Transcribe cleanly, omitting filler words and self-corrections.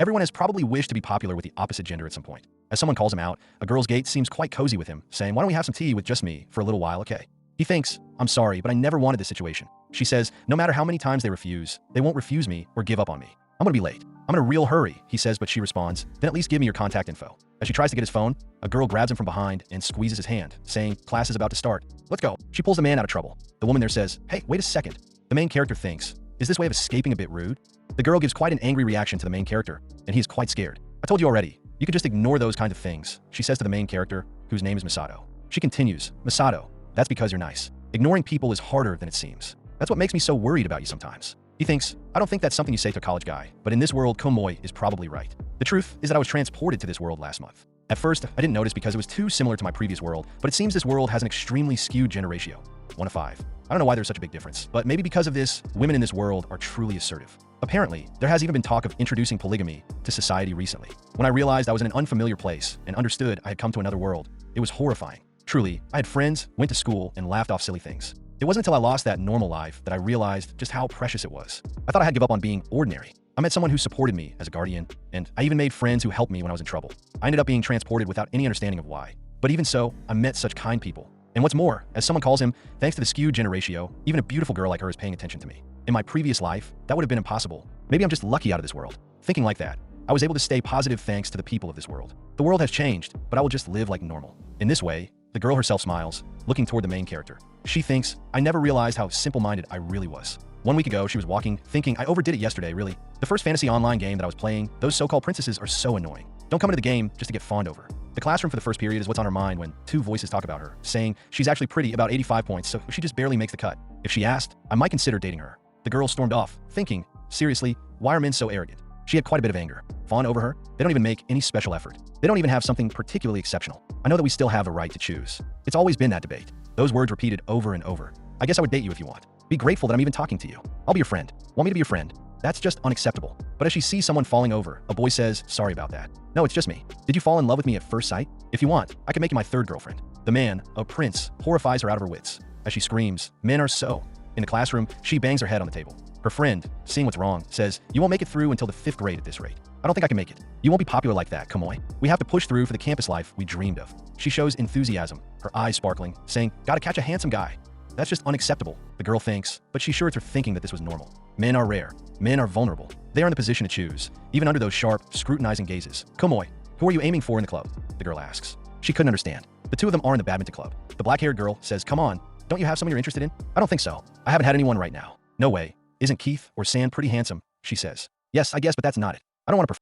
Everyone has probably wished to be popular with the opposite gender at some point. As someone calls him out, a girl's gate seems quite cozy with him, saying, "Why don't we have some tea with just me for a little while, okay?" He thinks, "I'm sorry, but I never wanted this situation." She says, "No matter how many times they refuse, they won't refuse me or give up on me. I'm gonna be late. I'm in a real hurry," he says, but she responds, "Then at least give me your contact info." As she tries to get his phone, a girl grabs him from behind and squeezes his hand, saying, "Class is about to start. Let's go." She pulls the man out of trouble. The woman there says, "Hey, wait a second." The main character thinks, "Is this way of escaping a bit rude?" The girl gives quite an angry reaction to the main character, and he is quite scared. "I told you already. You could just ignore those kinds of things," she says to the main character, whose name is Masato. She continues, "Masato, that's because you're nice. Ignoring people is harder than it seems. That's what makes me so worried about you sometimes." He thinks, "I don't think that's something you say to a college guy, but in this world, Komoi is probably right. The truth is that I was transported to this world last month. At first, I didn't notice because it was too similar to my previous world, but it seems this world has an extremely skewed gender ratio. 1 to 5. I don't know why there's such a big difference, but maybe because of this, women in this world are truly assertive. Apparently, there has even been talk of introducing polygamy to society recently. When I realized I was in an unfamiliar place and understood I had come to another world, it was horrifying. Truly, I had friends, went to school, and laughed off silly things. It wasn't until I lost that normal life that I realized just how precious it was. I thought I had to give up on being ordinary. I met someone who supported me as a guardian, and I even made friends who helped me when I was in trouble. I ended up being transported without any understanding of why. But even so, I met such kind people. And what's more, as someone calls him, thanks to the skewed gender ratio, even a beautiful girl like her is paying attention to me. In my previous life, that would have been impossible. Maybe I'm just lucky out of this world." Thinking like that, I was able to stay positive thanks to the people of this world. The world has changed, but I will just live like normal. In this way, the girl herself smiles, looking toward the main character. She thinks, "I never realized how simple-minded I really was." 1 week ago, she was walking, thinking, "I overdid it yesterday, really. The first fantasy online game that I was playing, those so-called princesses are so annoying. Don't come into the game just to get fawned over." The classroom for the first period is what's on her mind when 2 voices talk about her, saying she's actually pretty, about 85 points, so she just barely makes the cut. If she asked, I might consider dating her. The girl stormed off, thinking, seriously, why are men so arrogant? She had quite a bit of anger. Fawn over her? They don't even make any special effort. They don't even have something particularly exceptional. I know that we still have the right to choose. It's always been that debate. Those words repeated over and over. I guess I would date you if you want. Be grateful that I'm even talking to you. I'll be your friend. Want me to be your friend? That's just unacceptable. But as she sees someone falling over, a boy says, "Sorry about that." "No, it's just me. Did you fall in love with me at first sight? If you want, I can make you my 3rd girlfriend." The man, a prince, horrifies her out of her wits. As she screams, "Men are so." In the classroom, she bangs her head on the table. Her friend, seeing what's wrong, says, "You won't make it through until the 5th grade at this rate. I don't think I can make it. You won't be popular like that, Komoi. We have to push through for the campus life we dreamed of." She shows enthusiasm, her eyes sparkling, saying, "Gotta catch a handsome guy." That's just unacceptable, the girl thinks, but she's sure it's her thinking that this was normal. Men are rare. Men are vulnerable. They are in the position to choose, even under those sharp, scrutinizing gazes. "Komoi, who are you aiming for in the club?" the girl asks. She couldn't understand. The 2 of them are in the badminton club. The black-haired girl says, "Come on, don't you have someone you're interested in?" "I don't think so. I haven't had anyone right now." "No way. Isn't Keith or San pretty handsome?" she says. "Yes, I guess, but that's not it. I don't want to